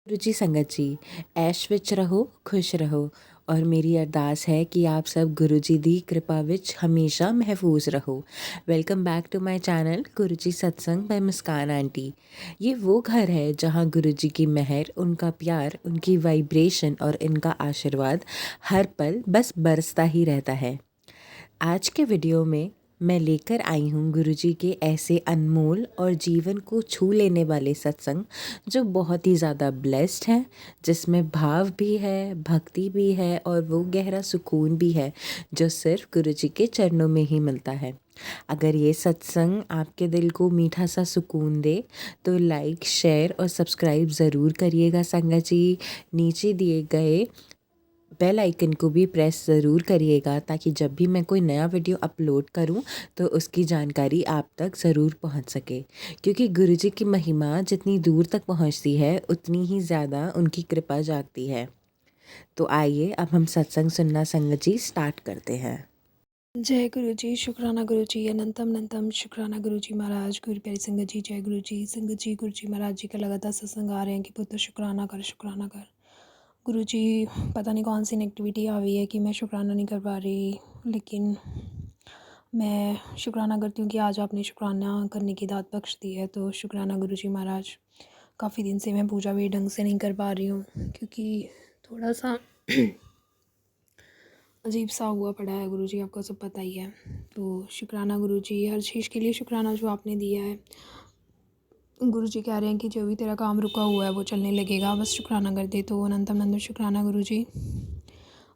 रुचि संगत जी, ऐश विच रहो, खुश रहो और मेरी अरदास है कि आप सब गुरु जी दी कृपा विच हमेशा महफूज रहो। Welcome back to my channel Guru ji सत्संग बाय मुस्कान आंटी। ये वो घर है जहाँ गुरु जी की मेहर, उनका प्यार, उनकी वाइब्रेशन और इनका आशीर्वाद हर पल बस बरसता ही रहता है। आज के वीडियो में मैं लेकर आई हूँ गुरुजी के ऐसे अनमोल और जीवन को छू लेने वाले सत्संग जो बहुत ही ज़्यादा ब्लेस्ड हैं, जिसमें भाव भी है, भक्ति भी है और वो गहरा सुकून भी है जो सिर्फ गुरुजी के चरणों में ही मिलता है। अगर ये सत्संग आपके दिल को मीठा सा सुकून दे तो लाइक, शेयर और सब्सक्राइब ज़रूर करिएगा संगत जी। नीचे दिए गए बेल आइकन को भी प्रेस ज़रूर करिएगा ताकि जब भी मैं कोई नया वीडियो अपलोड करूं तो उसकी जानकारी आप तक ज़रूर पहुंच सके, क्योंकि गुरुजी की महिमा जितनी दूर तक पहुंचती है उतनी ही ज़्यादा उनकी कृपा जागती है। तो आइए अब हम सत्संग सुनना संगत जी स्टार्ट करते हैं। जय गुरु जी, शुक्राना गुरु जी, अनंतम अनंतम शुक्राना गुरु जी महाराज, गुरु प्यारी संगत जी, जय गुरु जी। संगत जी, गुरु जी महाराज जी का लगातार सत्संग आ रहे हैं कि पुत्र शुक्राना कर, शुक्राना कर। गुरु जी, पता नहीं कौन सी नेगेटिविटी आ गई है कि मैं शुक्राना नहीं कर पा रही, लेकिन मैं शुक्राना करती हूँ कि आज आपने शुक्राना करने की दात बख्श दी है। तो शुक्राना गुरु जी महाराज। काफ़ी दिन से मैं पूजा भी ढंग से नहीं कर पा रही हूँ क्योंकि थोड़ा सा अजीब सा हुआ पड़ा है गुरुजी, आपको सब पता ही है। तो शुक्राना गुरुजी, हर चीज़ के लिए शुक्राना जो आपने दिया है। गुरुजी कह रहे हैं कि जो भी तेरा काम रुका हुआ है वो चलने लगेगा, बस शुक्राना कर दे। तो अनंतम अनंत शुक्राना गुरुजी।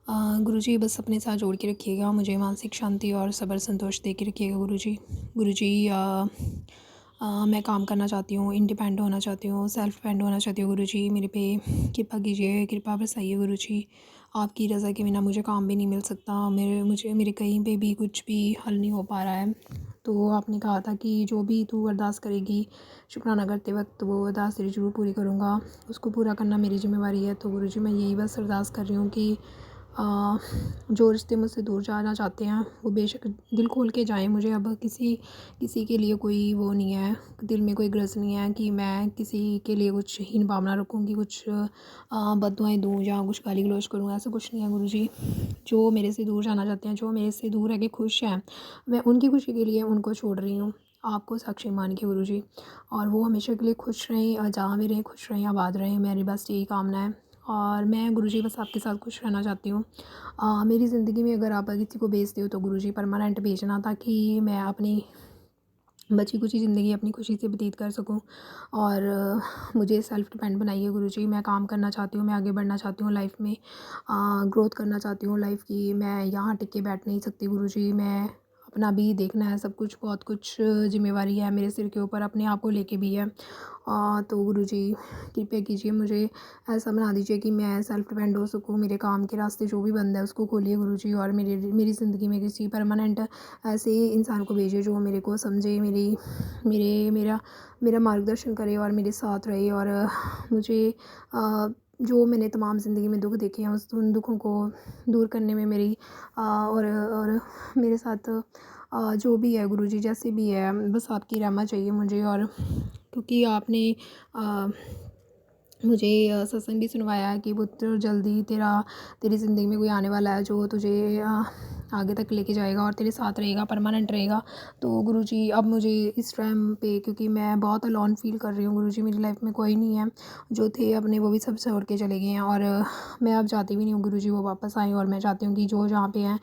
गुरुजी बस अपने साथ जोड़ के रखिएगा, मुझे मानसिक शांति और सब्र संतोष दे के रखिएगा गुरुजी। गुरुजी, मैं काम करना चाहती हूँ, इंडिपेंडेंट होना चाहती हूँ, सेल्फ डिपेंड होना चाहती हूँ गुरुजी। मेरे पे कृपा कीजिए, कृपा बरसाइए गुरुजी। आपकी रज़ा के बिना मुझे काम भी नहीं मिल सकता, मेरे कहीं पे भी कुछ भी हल नहीं हो पा रहा है। तो आपने कहा था कि जो भी तू अरदास करेगी शुक्राना करते वक्त, वो अरदास तेरी ज़रूर पूरी करूँगा, उसको पूरा करना मेरी ज़िम्मेवारी है। तो गुरुजी, मैं यही बस अरदास कर रही हूँ कि जो रिश्ते मुझसे दूर जाना चाहते हैं वो बेशक दिल खोल के जाएं। मुझे अब किसी किसी के लिए कोई वो नहीं है, दिल में कोई ग्रज नहीं है कि मैं किसी के लिए कुछ हीन भावना रखूँगी, कुछ बददुआएँ दूँ या कुछ गाली गलौज करूँ, ऐसा कुछ नहीं है गुरुजी। जो मेरे से दूर जाना चाहते हैं, जो मेरे से दूर रह के खुश हैं, मैं उनकी खुशी के लिए उनको छोड़ रही हूँ, आपको साक्षी मान के गुरुजी। और वो हमेशा के लिए खुश रहें और जहाँ भी रहें खुश रहें, आबाद रहें, मेरी बस यही कामना है। और मैं गुरुजी बस आपके साथ खुश रहना चाहती हूँ। मेरी ज़िंदगी में अगर आप किसी को भेजते हो तो गुरुजी परमानेंट भेजना, ताकि मैं अपनी बची कुची ज़िंदगी अपनी खुशी से व्यतीत कर सकूं। और मुझे सेल्फ डिपेंड बनाइए गुरुजी। मैं काम करना चाहती हूँ, मैं आगे बढ़ना चाहती हूँ लाइफ में, ग्रोथ करना चाहती हूँ लाइफ की। मैं यहाँ टिक के बैठ नहीं सकती गुरुजी, मैं अपना भी देखना है, सब कुछ बहुत कुछ जिम्मेवारी है मेरे सिर के ऊपर, अपने आप को लेके भी है। तो गुरुजी कृपया कीजिए, मुझे ऐसा बना दीजिए कि मैं सेल्फ डिपेंड हो सकूँ। मेरे काम के रास्ते जो भी बंद है उसको खोलिए गुरुजी, और मेरी ज़िंदगी में किसी परमानेंट ऐसे इंसान को भेजिए जो मेरे को समझे, मेरा मार्गदर्शन करे और मेरे साथ रहे। और मुझे जो मैंने तमाम ज़िंदगी में दुख देखे हैं उन दुखों को दूर करने में मेरी और मेरे साथ जो भी है गुरुजी, जैसे भी है, बस आपकी रहमत चाहिए मुझे। और क्योंकि आपने मुझे सत्संग भी सुनवाया है कि पुत्र जल्दी तेरी ज़िंदगी में कोई आने वाला है जो तुझे आगे तक लेके जाएगा और तेरे साथ रहेगा, परमानेंट रहेगा। तो गुरुजी, अब मुझे इस टाइम पे, क्योंकि मैं बहुत अलोन फील कर रही हूँ गुरुजी, मेरी लाइफ में कोई नहीं है, जो थे अपने वो भी सब छोड़ के चले गए हैं। और मैं अब चाहती भी नहीं हूँ गुरुजी वो वापस आएँ, और मैं चाहती हूँ कि जो जहाँ पे हैं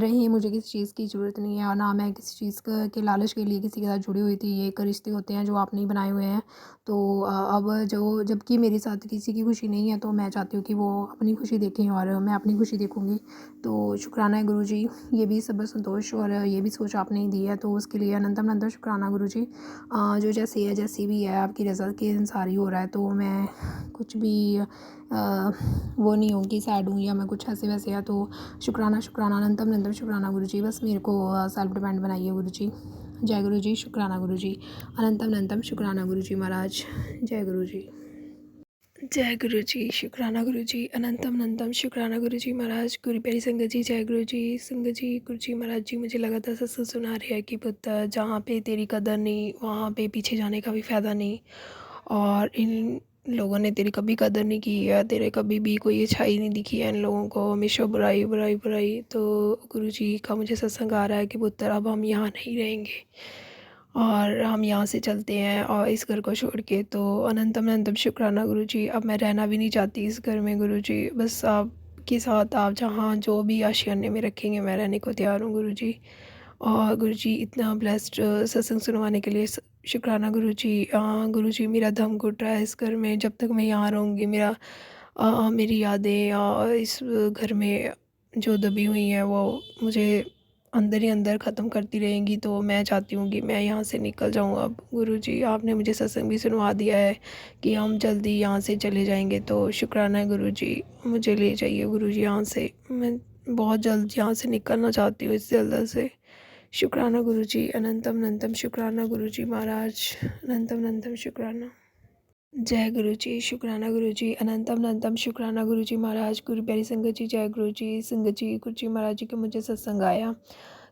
रहें। मुझे किसी चीज़ की ज़रूरत नहीं है और ना मैं किसी चीज़ के लालच के लिए किसी के साथ जुड़ी हुई थी। ये एक रिश्ते होते हैं जो आपने ही बनाए हुए हैं। तो अब जबकि मेरे साथ किसी की खुशी नहीं है, तो मैं चाहती हूँ कि वो अपनी खुशी देखें और मैं अपनी खुशी देखूँगी। तो शुक्राना है गुरुजी, ये भी सब्र संतोष और ये भी सोच आपने ही दी है, तो उसके लिए अनंतम अनंत शुक्राना गुरुजी। जो जैसी है, जैसी भी है, आपकी रज़ा के अनुसार ही हो रहा है। तो मैं कुछ भी वो नहीं हूँ कि सैड हूँ या मैं कुछ ऐसे वैसे है। तो शुक्राना शुक्राना अनंतम अनंतम शुक्राना गुरुजी, बस मेरे को सेल्फ डिपेंड बनाइए गुरुजी। जय गुरु जी, शुक्राना गुरु जी, अनंतम अनंतम शुक्राना गुरु जी महाराज। जय गुरु जी। जय गुरु जी, शुक्राना गुरु जी, अनंतम अनंतम शुक्राना गुरु जी महाराज। गुरु प्यारी संगत जी, जय गुरु जी। संगत जी, गुरु जी महाराज जी मुझे लगातार सत्संग सुना रहे हैं कि पुत्र जहाँ पे तेरी कदर नहीं वहाँ पे पीछे जाने का भी फ़ायदा नहीं। और इन लोगों ने तेरी कभी कदर नहीं की है, तेरे कभी भी कोई अच्छाई नहीं दिखी है इन लोगों को, हमेशा बुराई बुराई बुराई। तो गुरुजी का मुझे सत्संग आ रहा है कि पुत्र अब हम यहाँ नहीं रहेंगे और हम यहाँ से चलते हैं और इस घर को छोड़ के। तो अनंतम अनंतम शुक्राना गुरुजी, अब मैं रहना भी नहीं चाहती इस घर में गुरुजी, बस आपके साथ आप जहाँ जो भी आशियाने में रखेंगे मैं रहने को तैयार हूँ गुरुजी। और गुरुजी इतना ब्लेस्ड सत्संग सुनवाने के लिए शुक्राना गुरुजी। गुरुजी मेरा दम घुट रहा है इस घर में, जब तक मैं यहाँ रहूँगी मेरी यादें इस घर में जो दबी हुई हैं वो मुझे अंदर ही अंदर ख़त्म करती रहेंगी। तो मैं चाहती हूँ कि मैं यहाँ से निकल जाऊँ अब गुरुजी। आपने मुझे सत्संग भी सुनवा दिया है कि हम जल्दी यहाँ से चले जाएंगे, तो शुक्राना है गुरुजी, मुझे ले जाइए गुरुजी यहाँ से। मैं बहुत जल्द यहाँ से निकलना चाहती हूँ इस दलदल से। शुक्राना गुरुजी, अनंतम अनंतम शुक्राना गुरुजी महाराज, अनंतम अनंतम शुक्राना। जय गुरु जी, शुक्राना गुरु जी, अनंतम अनंतम शुक्राना गुरु जी महाराज। गुरु प्यारी संगत जी, जय गुरु जी। संगत जी, गुरु जी महाराज जी के मुझे सत्संग आया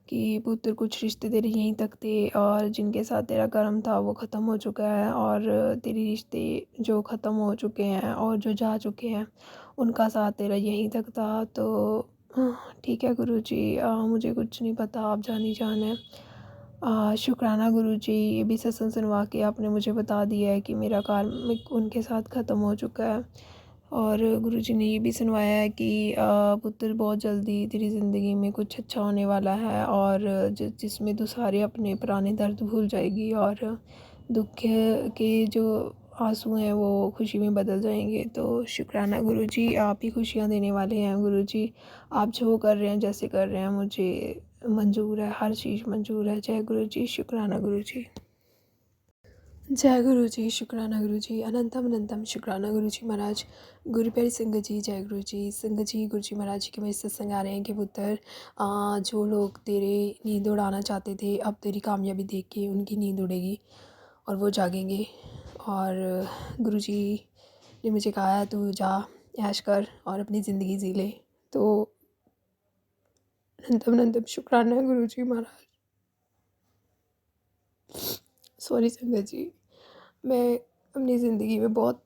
कि पुत्र कुछ रिश्ते तेरे यहीं तक थे और जिनके साथ तेरा कर्म था वो ख़त्म हो चुका है, और तेरे रिश्ते जो ख़त्म हो चुके हैं और जो जा चुके हैं उनका साथ तेरा यहीं तक था। तो ठीक है गुरु जी, मुझे कुछ नहीं पता, आप जानी जान है। शुक्राना गुरुजी, ये भी सत्संग सुनवा के आपने मुझे बता दिया है कि मेरा कार्मिक उनके साथ ख़त्म हो चुका है। और गुरुजी ने ये भी सुनवाया है कि पुत्र बहुत जल्दी तेरी ज़िंदगी में कुछ अच्छा होने वाला है, और जिसमें तू सारे अपने पुराने दर्द भूल जाएगी और दुख के जो आंसू हैं वो खुशी में बदल जाएंगे। तो शुक्राना गुरुजी, आप ही खुशियाँ देने वाले हैं गुरुजी। आप जो कर रहे हैं, जैसे कर रहे हैं, मुझे मंजूर है, हर चीज़ मंजूर है। जय गुरु जी, शुक्राना गुरु जी। जय गुरु जी, शुक्राना गुरु जी, अनंतम अनंतम शुक्राना गुरु जी महाराज। गुरु प्यारी संगत जी, जय गुरु जी। संगत जी, गुरु जी महाराज जी के मेरे सत्संग आ रहे हैं कि पुत्र जो लोग तेरे नींद उड़ाना चाहते थे अब तेरी कामयाबी देख के उनकी नींद उड़ेगी और वो जागेंगे। और गुरु जी ने मुझे कहा है तू जा ऐश कर और अपनी ज़िंदगी जी ले। तो अनंतम अनंतम शुक्राना गुरु जी महाराज। सॉरी संगत जी, मैं अपनी ज़िंदगी में बहुत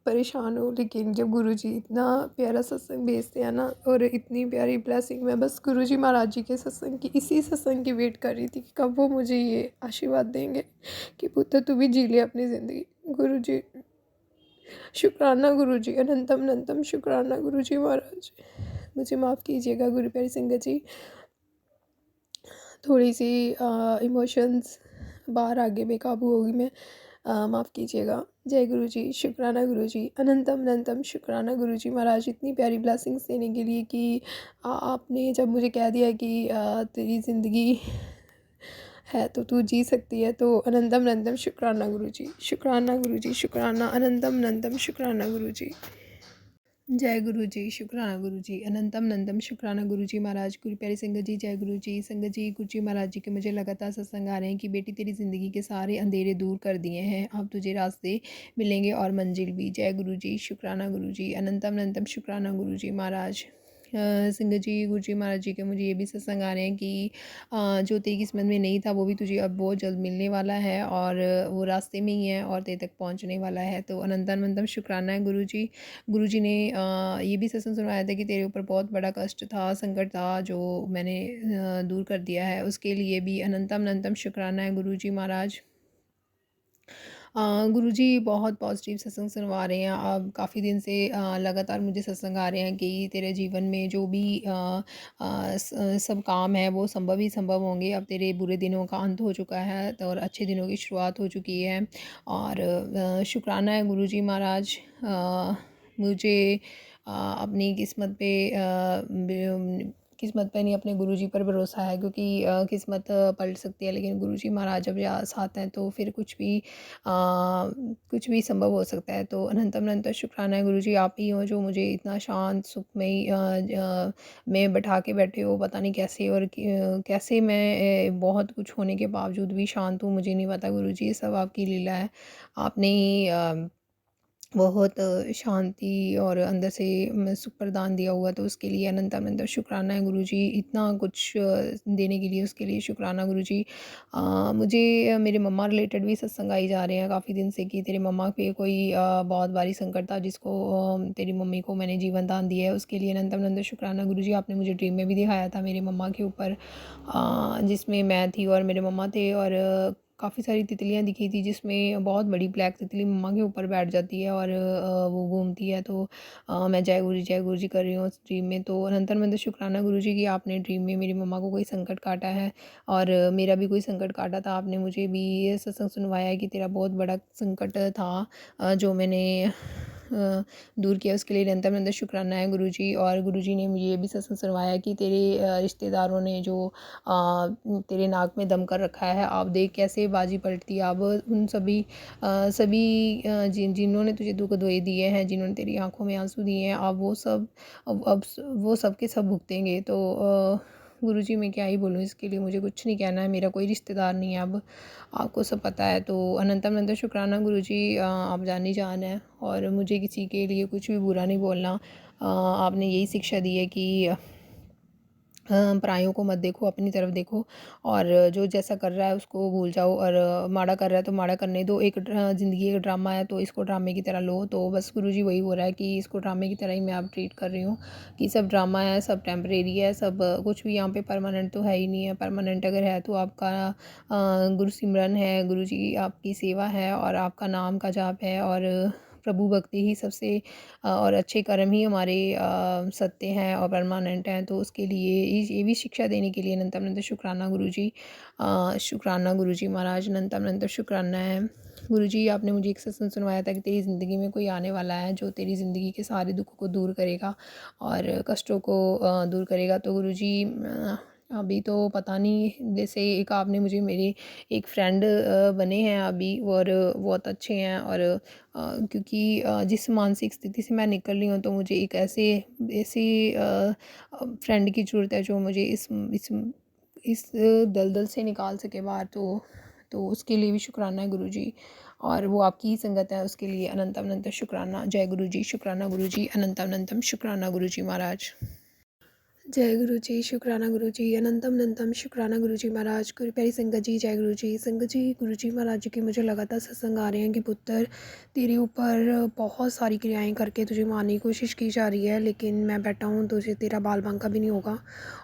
परेशान हूँ, लेकिन जब गुरुजी इतना प्यारा सत्संग भेजते हैं ना और इतनी प्यारी ब्लेसिंग, मैं बस गुरुजी महाराज जी के सत्संग की, इसी सत्संग की वेट कर रही थी कि कब वो मुझे ये आशीर्वाद देंगे कि पुत्र तू भी जी ले अपनी ज़िंदगी। गुरुजी, शुक्राना गुरुजी, अनंतम अनंतम शुक्राना गुरुजी महाराज। मुझे माफ़ कीजिएगा गुरु प्यारी संगत जी, थोड़ी सी इमोशंस बाहर आगे बेकाबू होगी मैं, माफ़ कीजिएगा। जय गुरु जी, शुक्राना गुरु जी, अनंतम अनंतम शुक्राना गुरु जी महाराज, इतनी प्यारी ब्लेसिंग्स देने के लिए कि आपने जब मुझे कह दिया कि तेरी ज़िंदगी है तो तू जी सकती है, तो अनंतम अनंतम शुक्राना गुरु जी, शुक्राना गुरु जी, शुक्राना, अनंतम अनंतम शुक्राना गुरु जी। जय गुरु जी, शुक्राना गुरु जी, अनंतम अनंतम शुक्राना गुरु जी महाराज। गुरु प्यारी संगत जी, जय गुरु जी। संगत जी, गुरु जी महाराज जी के मुझे लगातार सत्संग आ रहे हैं कि बेटी तेरी ज़िंदगी के सारे अंधेरे दूर कर दिए हैं, अब तुझे रास्ते मिलेंगे और मंजिल भी। जय गुरु जी, शुक्राना गुरु जी, अनंतम अनंतम शुक्राना गुरु जी महाराज। संगत जी, गुरु जी महाराज जी के मुझे ये भी सत्संग आ रहे हैं कि जो तेरी किस्मत में नहीं था वो भी तुझे अब बहुत जल्द मिलने वाला है, और वो रास्ते में ही है और तेरे तक पहुंचने वाला है। तो अनंतम अनंतम शुक्राना है गुरु जी। गुरु जी ने ये भी सत्संग सुनाया था कि तेरे ऊपर बहुत बड़ा कष्ट था, संकट था, जो मैंने दूर कर दिया है, उसके लिए भी अनंतम अनंतम शुक्राना है गुरु जी महाराज। गुरुजी बहुत पॉजिटिव सत्संग सुनवा रहे हैं, अब काफ़ी दिन से लगातार मुझे सत्संग आ रहे हैं कि तेरे जीवन में जो भी सब काम है वो संभव ही संभव होंगे, अब तेरे बुरे दिनों का अंत हो चुका है तो और अच्छे दिनों की शुरुआत हो चुकी है। और शुक्राना है गुरुजी महाराज। मुझे अपनी किस्मत पे किस्मत पे नहीं, अपने गुरुजी पर भरोसा है, क्योंकि किस्मत पलट सकती है लेकिन गुरुजी महाराज जब साथ हैं तो फिर कुछ भी संभव हो सकता है। तो अनंतम अनंत शुक्राना है गुरुजी, आप ही हो जो मुझे इतना शांत सुखमयी में बैठा के बैठे हो, पता नहीं कैसे, और कैसे मैं बहुत कुछ होने के बावजूद भी शांत हूँ, मुझे नहीं पता गुरुजी, ये सब आपकी लीला है। आपने ही बहुत शांति और अंदर से सुख प्रदान दिया हुआ, तो उसके लिए अनंत अनंत शुक्राना है गुरुजी। इतना कुछ देने के लिए उसके लिए शुक्राना गुरुजी। मुझे मेरे मम्मा रिलेटेड भी सत्संग आई जा रहे हैं काफ़ी दिन से कि तेरे मम्मा पे कोई बहुत भारी संकट था, जिसको तेरी मम्मी को मैंने जीवन दान दिया है, उसके लिए अनंत अनंत शुक्राना गुरुजी। आपने मुझे ड्रीम में भी दिखाया था मेरी मम्मा के ऊपर, जिसमें मैं थी और मेरे मम्मा थे, और काफ़ी सारी तितलियाँ दिखी थी, जिसमें बहुत बड़ी ब्लैक तितली मम्मा के ऊपर बैठ जाती है और वो घूमती है। तो मैं जय गुरु जी कर रही हूँ उस ड्रीम में। तो अनंतर मंतर शुक्राना गुरु जी कि आपने ड्रीम में मेरी मम्मा को कोई संकट काटा है, और मेरा भी कोई संकट काटा था। आपने मुझे भी ये सत्संग सुनवाया है कि तेरा बहुत बड़ा संकट था, जो मैंने दूर किया, उसके लिए निरंतर निरंतर शुक्राना है गुरुजी। और गुरुजी ने मुझे ये भी सत्संग सुनवाया कि तेरे रिश्तेदारों ने जो तेरे नाक में दम कर रखा है, आप देख कैसे बाजी पलटती है। अब उन सभी जिन्होंने तुझे दुख दे दिए हैं, जिन्होंने तेरी आंखों में आंसू दिए हैं, अब वो सब वो सब के सब भुगतेंगे। तो गुरुजी मैं क्या ही बोलूँ इसके लिए, मुझे कुछ नहीं कहना है, मेरा कोई रिश्तेदार नहीं है अब, आपको सब पता है। तो अनंत अनंत शुक्राना गुरुजी, आप जानी जान है, और मुझे किसी के लिए कुछ भी बुरा नहीं बोलना। आपने यही शिक्षा दी है कि परायों को मत देखो, अपनी तरफ देखो, और जो जैसा कर रहा है उसको भूल जाओ, और माड़ा कर रहा है तो माड़ा करने दो। एक ज़िंदगी एक ड्रामा है, तो इसको ड्रामे की तरह लो। तो बस गुरुजी वही हो रहा है कि इसको ड्रामे की तरह ही मैं आप ट्रीट कर रही हूँ, कि सब ड्रामा है, सब टेम्परेरी है, सब कुछ भी यहाँ पे परमानेंट तो है ही नहीं है। परमानेंट अगर है तो आपका गुरु सिमरन है, गुरुजी आपकी सेवा है, और आपका नाम का जाप है, और प्रभु भक्ति ही सबसे और अच्छे कर्म ही हमारे सत्य हैं और परमानेंट हैं। तो उसके लिए ये भी शिक्षा देने के लिए अनंत अनंत शुक्राना गुरुजी। शुक्राना गुरुजी महाराज, अनंत अनंत शुक्राना है गुरुजी। आपने मुझे एक सत्संग सुनवाया था कि तेरी ज़िंदगी में कोई आने वाला है जो तेरी ज़िंदगी के सारे दुखों को दूर करेगा और कष्टों को दूर करेगा। तो गुरुजी अभी तो पता नहीं, जैसे एक आपने मुझे मेरे एक फ्रेंड बने हैं अभी, और बहुत अच्छे हैं, और क्योंकि जिस मानसिक स्थिति से मैं निकल रही हूँ, तो मुझे एक ऐसे ऐसी फ्रेंड की ज़रूरत है जो मुझे इस दलदल से निकाल सके बाहर। तो उसके लिए भी शुक्राना है गुरुजी, और वो आपकी ही संगत है, उसके लिए अनंत अनंत शुक्राना। जय गुरुजी, शुक्राना गुरुजी, अनंत अनंतम शुक्राना गुरुजी महाराज। जय गुरु जी, शुक्राना गुरु जी, अनंतम अनंतम शुक्राना गुरु जी महाराज। गुरु प्यारी संगत जी, जय गुरु जी। संगत जी, गुरु जी महाराज जी के मुझे लगातार सत्संग आ रहे हैं कि पुत्र तेरे ऊपर बहुत सारी क्रियाएं करके तुझे मारने की कोशिश की जा रही है, लेकिन मैं बैठा हूँ, तुझे तेरा बाल बांका भी नहीं होगा।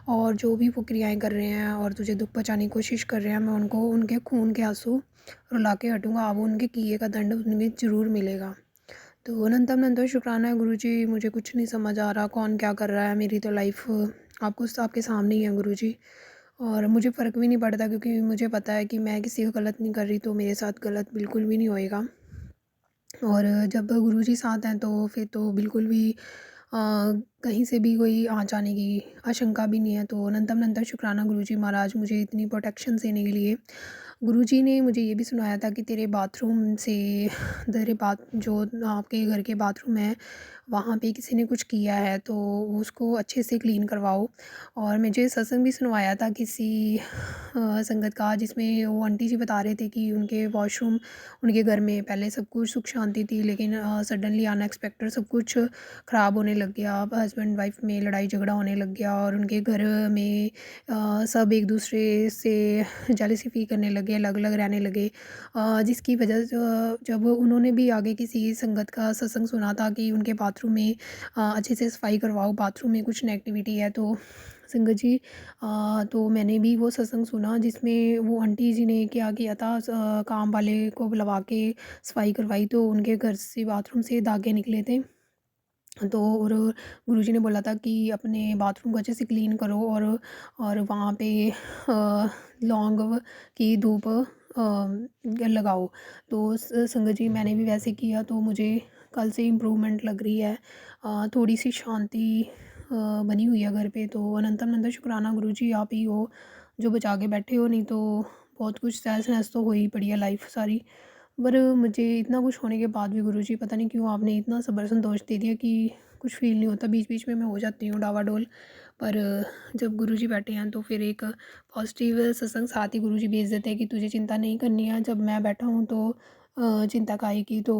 और जो भी वो क्रियाएँ कर रहे हैं और तुझे दुख पहुँचाने की कोशिश कर रहे हैं, मैं उनको उनके खून के आंसू रुला के हटूँगा। अब उनके किए का दंड उन्हें ज़रूर मिलेगा। तो अनंतम अनंत शुक्राना है गुरुजी। मुझे कुछ नहीं समझ आ रहा कौन क्या कर रहा है, मेरी तो लाइफ आपके सामने ही है गुरुजी। और मुझे फ़र्क भी नहीं पड़ता, क्योंकि मुझे पता है कि मैं किसी को गलत नहीं कर रही, तो मेरे साथ गलत बिल्कुल भी नहीं होएगा। और जब गुरुजी साथ हैं तो फिर तो बिल्कुल भी कहीं से भी कोई आ जाने की आशंका भी नहीं है। तो अनंतम अनंत शुक्राना गुरुजी महाराज, मुझे इतनी प्रोटेक्शन देने के लिए। गुरुजी ने मुझे ये भी सुनाया था कि तेरे बाथरूम से तेरे बात जो आपके घर के बाथरूम है, वहाँ पे किसी ने कुछ किया है, तो उसको अच्छे से क्लीन करवाओ। और मुझे सत्संग भी सुनवाया था किसी संगत का, जिसमें वो आंटी जी बता रहे थे कि उनके वॉशरूम, उनके घर में पहले सब कुछ सुख शांति थी, लेकिन सडनली अनएक्सपेक्टेड सब कुछ ख़राब होने लग गया। अब हस्बैंड वाइफ में लड़ाई झगड़ा होने लग गया, और उनके घर में सब एक दूसरे से जेलसी फील करने लगे, अलग अलग रहने लगे। जिसकी वजह से जब उन्होंने भी आगे किसी संगत का सत्संग सुना था कि उनके बाथरूम में अच्छे से सफाई करवाओ, बाथरूम में कुछ नेगेटिविटी है। तो संगत जी, तो मैंने भी वो सत्संग सुना जिसमें वो आंटी जी ने क्या किया था, काम वाले को बुलवा के सफाई करवाई, तो उनके घर से बाथरूम से धागे निकले थे। तो और गुरुजी ने बोला था कि अपने बाथरूम को अच्छे से क्लीन करो, और वहाँ पे लौंग की धूप लगाओ। तो संगत जी मैंने भी वैसे किया, तो मुझे कल से इम्प्रूवमेंट लग रही है। थोड़ी सी शांति बनी हुई है घर पे। तो अनंतम अनंत शुक्राना गुरुजी, आप ही हो जो बचा के बैठे हो, नहीं तो बहुत कुछ तहस नहस तो हो ही पड़ी है लाइफ सारी। पर मुझे इतना कुछ होने के बाद भी गुरुजी पता नहीं क्यों आपने इतना सब्र संतोष दे दिया कि कुछ फ़ील नहीं होता। बीच बीच में मैं हो जाती हूँ डावाडोल, पर जब गुरुजी बैठे हैं तो फिर एक पॉजिटिव सत्संग साथ ही गुरुजी भेज देते हैं कि तुझे चिंता नहीं करनी है। जब मैं बैठा हूँ तो चिंता काहे की। तो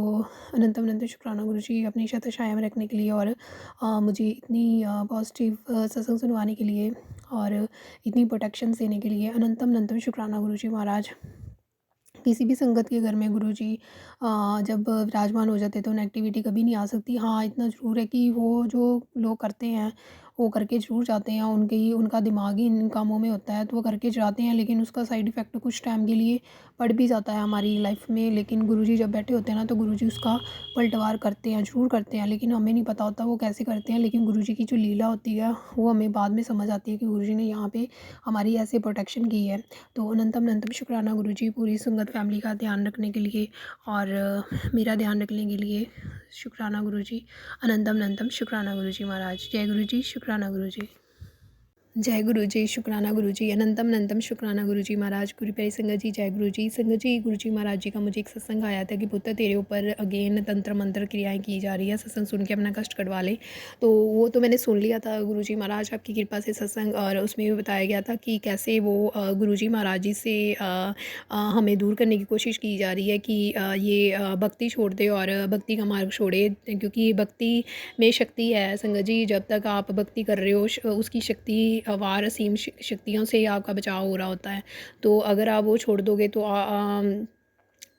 अनंतम अनंत शुक्राना गुरुजी अपनी शत कायम रखने के लिए और मुझे इतनी पॉजिटिव सत्संग सुनवाने के लिए और इतनी प्रोटेक्शंस देने के लिए अनंतम अनंतम शुक्राना गुरुजी महाराज। किसी भी संगत के घर में गुरुजी जब विराजमान हो जाते हैं तो नेगेटिविटी कभी नहीं आ सकती। हाँ, इतना ज़रूर है कि वो जो लोग करते हैं वो करके ज़रूर जाते हैं, उनका दिमाग ही इन कामों में होता है तो वो करके जाते हैं, लेकिन उसका साइड इफ़ेक्ट कुछ टाइम के लिए पड़ भी जाता है हमारी लाइफ में। लेकिन गुरुजी जब बैठे होते हैं ना तो गुरुजी उसका पलटवार करते हैं, ज़रूर करते हैं, लेकिन हमें नहीं पता होता वो कैसे करते हैं। लेकिन गुरुजी की जो लीला होती है वो हमें बाद में समझ आती है कि गुरुजी ने यहाँ पे हमारी ऐसे प्रोटेक्शन की है। तो अनंतम अनंतम शुक्राना गुरुजी पूरी संगत फैमिली का ध्यान रखने के लिए और मेरा ध्यान रखने के लिए शुक्राना गुरुजी। अनंतम अनंतम शुक्राना गुरुजी महाराज। जय गुरुजी, शुक्राना गुरुजी। जय गुरु जी, शुक्राना गुरु जी। अनंतम अनंतम शुक्राना गुरु जी महाराज। गुरु प्यारी संगत जी, जय गुरु जी। संगत जी, गुरु जी महाराज जी का मुझे एक सत्संग आया था कि पुत्र तेरे ऊपर अगेन तंत्र मंत्र क्रियाएं की जा रही है, सत्संग सुन के अपना कष्ट कटवा ले। तो वो तो मैंने सुन लिया था गुरु जी महाराज आपकी कृपा से सत्संग, और उसमें भी बताया गया था कि कैसे वो गुरु जी महाराज जी से हमें दूर करने की कोशिश की जा रही है कि ये भक्ति छोड़ दे और भक्ति का मार्ग छोड़े, क्योंकि भक्ति में शक्ति है संगत जी। जब तक आप भक्ति कर रहे हो उसकी शक्ति अपार असीम शक्तियों से ही आपका बचाव हो रहा होता है। तो अगर आप वो छोड़ दोगे तो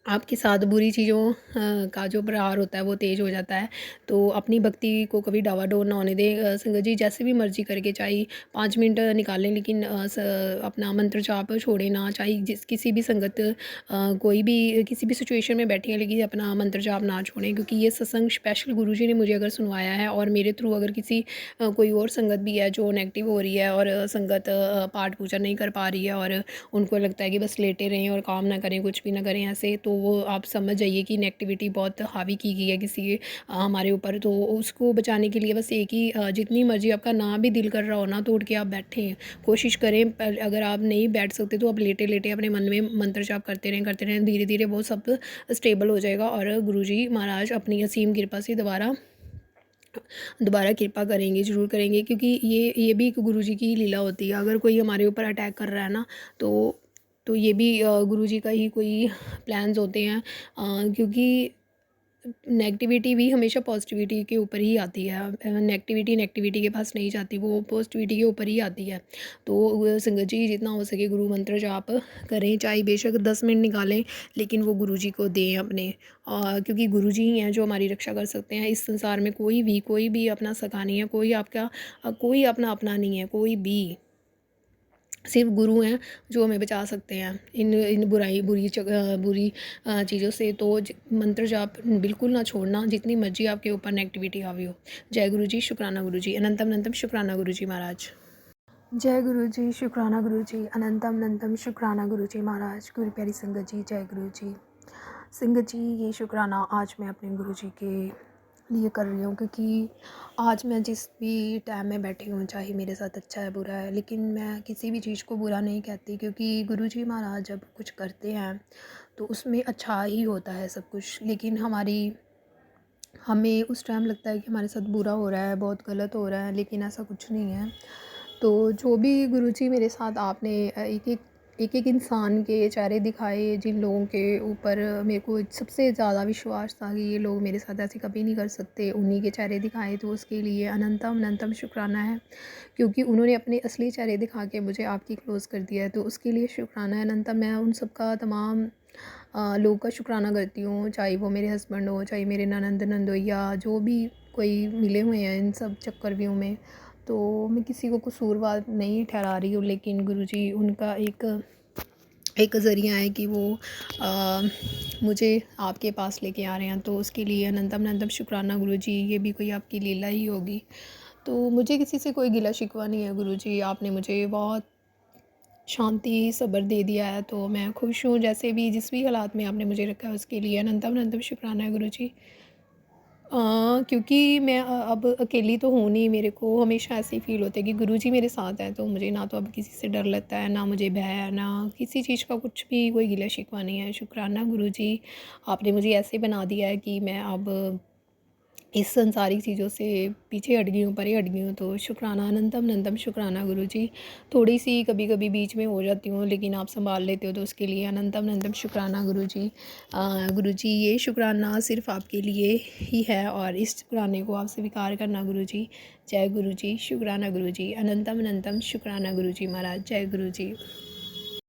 आपके साथ बुरी चीज़ों का जो प्रहार होता है वो तेज़ हो जाता है। तो अपनी भक्ति को कभी डावाडोल ना होने दें संगत जी। जैसे भी मर्जी करके चाहे 5 मिनट निकालें, लेकिन अपना मंत्र जाप छोड़े ना। चाहे किसी भी संगत कोई भी किसी भी सिचुएशन में बैठी है, लेकिन अपना मंत्र जाप ना छोड़ें, क्योंकि ये सत्संग स्पेशल गुरुजी ने मुझे अगर सुनवाया है और मेरे थ्रू अगर किसी कोई और संगत भी है जो नेगेटिव हो रही है और संगत पाठ पूजा नहीं कर पा रही है और उनको लगता है कि बस लेटे रहें और काम ना करें, कुछ भी ना करें ऐसे, तो वो आप समझ जाइए कि नेगेटिविटी बहुत हावी की गई है किसी हमारे ऊपर। तो उसको बचाने के लिए बस एक ही जितनी मर्जी आपका ना भी दिल कर रहा हो ना तो उठ के आप बैठें, कोशिश करें। अगर आप नहीं बैठ सकते तो आप लेटे लेटे अपने मन में मंत्र जाप करते रहें। धीरे धीरे वो सब स्टेबल हो जाएगा और गुरुजी महाराज अपनी असीम कृपा से दोबारा कृपा करेंगे, ज़रूर करेंगे, क्योंकि ये भी एक गुरुजी की लीला होती है। अगर कोई हमारे ऊपर अटैक कर रहा है ना तो ये भी गुरुजी का ही कोई प्लान्स होते हैं, क्योंकि नेगेटिविटी भी हमेशा पॉजिटिविटी के ऊपर ही आती है। नेगेटिविटी के पास नहीं जाती, वो पॉजिटिविटी के ऊपर ही आती है। तो संगत जी जितना हो सके गुरु मंत्र जाप करें, चाहे बेशक 10 मिनट निकालें, लेकिन वो गुरुजी को दें अपने, क्योंकि गुरुजी ही हैं जो हमारी रक्षा कर सकते हैं। इस संसार में कोई भी अपना सखा नहीं है, कोई अपना नहीं है, कोई भी, सिर्फ गुरु हैं जो हमें बचा सकते हैं इन बुरी चीज़ों से। तो मंत्र जाप बिल्कुल ना छोड़ना, जितनी मर्जी आपके ऊपर नेगेटिविटी हावी हो। जय गुरु जी, शुक्राना गुरु जी। अनंतम अनंतम शुक्राना गुरु जी महाराज। जय गुरु जी, शुक्राना गुरु जी। अनंतम अनंतम शुक्राना गुरु जी महाराज। गुरु प्यारी संगत जी, जय गुरु जी। संगत जी, ये शुक्राना आज मैं अपने गुरु जी के लिए कर रही हूँ, क्योंकि आज मैं जिस भी टाइम में बैठी हूँ, चाहे मेरे साथ अच्छा है बुरा है, लेकिन मैं किसी भी चीज़ को बुरा नहीं कहती, क्योंकि गुरुजी महाराज जब कुछ करते हैं तो उसमें अच्छा ही होता है सब कुछ। लेकिन हमें उस टाइम लगता है कि हमारे साथ बुरा हो रहा है, बहुत गलत हो रहा है, लेकिन ऐसा कुछ नहीं है। तो जो भी गुरुजी मेरे साथ आपने एक इंसान के चेहरे दिखाए, जिन लोगों के ऊपर मेरे को सबसे ज़्यादा विश्वास था कि ये लोग मेरे साथ ऐसे कभी नहीं कर सकते, उन्हीं के चेहरे दिखाए, तो उसके लिए अनंतम अनंतम शुक्राना है, क्योंकि उन्होंने अपने असली चेहरे दिखा के मुझे आपकी क्लोज़ कर दिया है। तो उसके लिए शुक्राना है अनंतम। मैं उन सब का तमाम लोगों का शुक्राना करती हूँ, चाहे वो मेरे हस्बैंड हो, चाहे मेरे ननंद नंदोइया, जो भी कोई मिले हुए हैं इन सब चक्करव्यूह में। तो मैं किसी को कसूरवार नहीं ठहरा रही हूँ, लेकिन गुरुजी उनका एक ज़रिया है कि वो मुझे आपके पास लेके आ रहे हैं। तो उसके लिए अनंतम अनंतम शुक्राना गुरुजी। ये भी कोई आपकी लीला ही होगी। तो मुझे किसी से कोई गिला शिकवा नहीं है गुरुजी, आपने मुझे बहुत शांति सब्र दे दिया है, तो मैं खुश हूँ। जैसे भी जिस भी हालात में आपने मुझे रखा है उसके लिए अनंतम अनंतम शुक्राना है गुरुजी। क्योंकि मैं अब अकेली तो हूँ नहीं, मेरे को हमेशा ऐसे ही फ़ील होता है कि गुरुजी मेरे साथ हैं, तो मुझे ना तो अब किसी से डर लगता है, ना मुझे भय है, ना किसी चीज़ का कुछ भी कोई गिला शिकवा नहीं है। शुक्राना गुरुजी, आपने मुझे ऐसे बना दिया है कि मैं अब इस संसारिक चीज़ों से पीछे हट गई हूँ, परे हट गई हूँ। तो शुक्राना, अनंतम अनंतम शुक्राना गुरुजी। थोड़ी सी कभी कभी बीच में हो जाती हूँ, लेकिन आप संभाल लेते हो, तो उसके लिए अनंतम अनंतम शुक्राना गुरुजी। गुरुजी, ये शुक्राना सिर्फ़ आपके लिए ही है और इस शुक्राने को आप स्वीकार करना गुरुजी। जय गुरुजी, शुक्राना गुरुजी, अनंतम अनंतम शुक्राना गुरुजी महाराज। जय गुरुजी।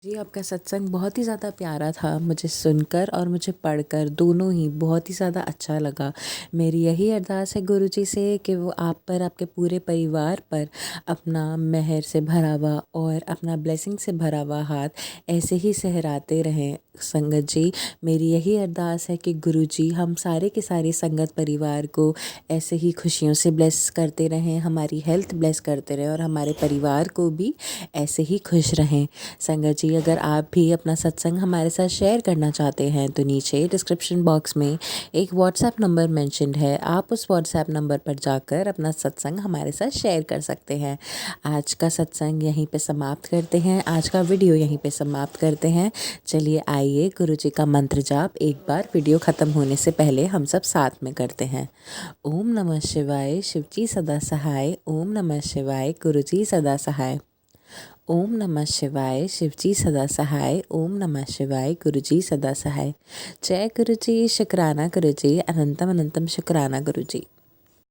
जी, आपका सत्संग बहुत ही ज़्यादा प्यारा था, मुझे सुनकर और मुझे पढ़कर दोनों ही बहुत ही ज़्यादा अच्छा लगा। मेरी यही अरदास है गुरुजी से कि वो आप पर, आपके पूरे परिवार पर अपना मेहर से भरा हुआ और अपना ब्लेसिंग से भरा हुआ हाथ ऐसे ही सहराते रहें। संगत जी, मेरी यही अरदास है कि गुरुजी हम सारे के सारे संगत परिवार को ऐसे ही खुशियों से ब्लेस करते रहें, हमारी हेल्थ ब्लेस करते रहें और हमारे परिवार को भी ऐसे ही खुश रहें। संगत जी, अगर आप भी अपना सत्संग हमारे साथ शेयर करना चाहते हैं तो नीचे डिस्क्रिप्शन बॉक्स में एक व्हाट्सएप नंबर मेंशन्ड है, आप उस व्हाट्सएप नंबर पर जाकर अपना सत्संग हमारे साथ शेयर कर सकते हैं। आज का सत्संग यहीं पे समाप्त करते हैं, आज का वीडियो यहीं पे समाप्त करते हैं। चलिए आइए गुरुजी का मंत्र जाप एक बार वीडियो ख़त्म होने से पहले हम सब साथ में करते हैं। ओम नमः शिवाय, शिवजी सदा सहाय। ओम नमः शिवाय, गुरुजी सदा सहाय। ओम नमः शिवाय, शिवजी सदा सहाय। ओम नमः शिवाय, गुरुजी सदा सहाय। जय गुरुजी, शुक्राना गुरुजी, अनंतम अनंतम शुक्राना गुरुजी।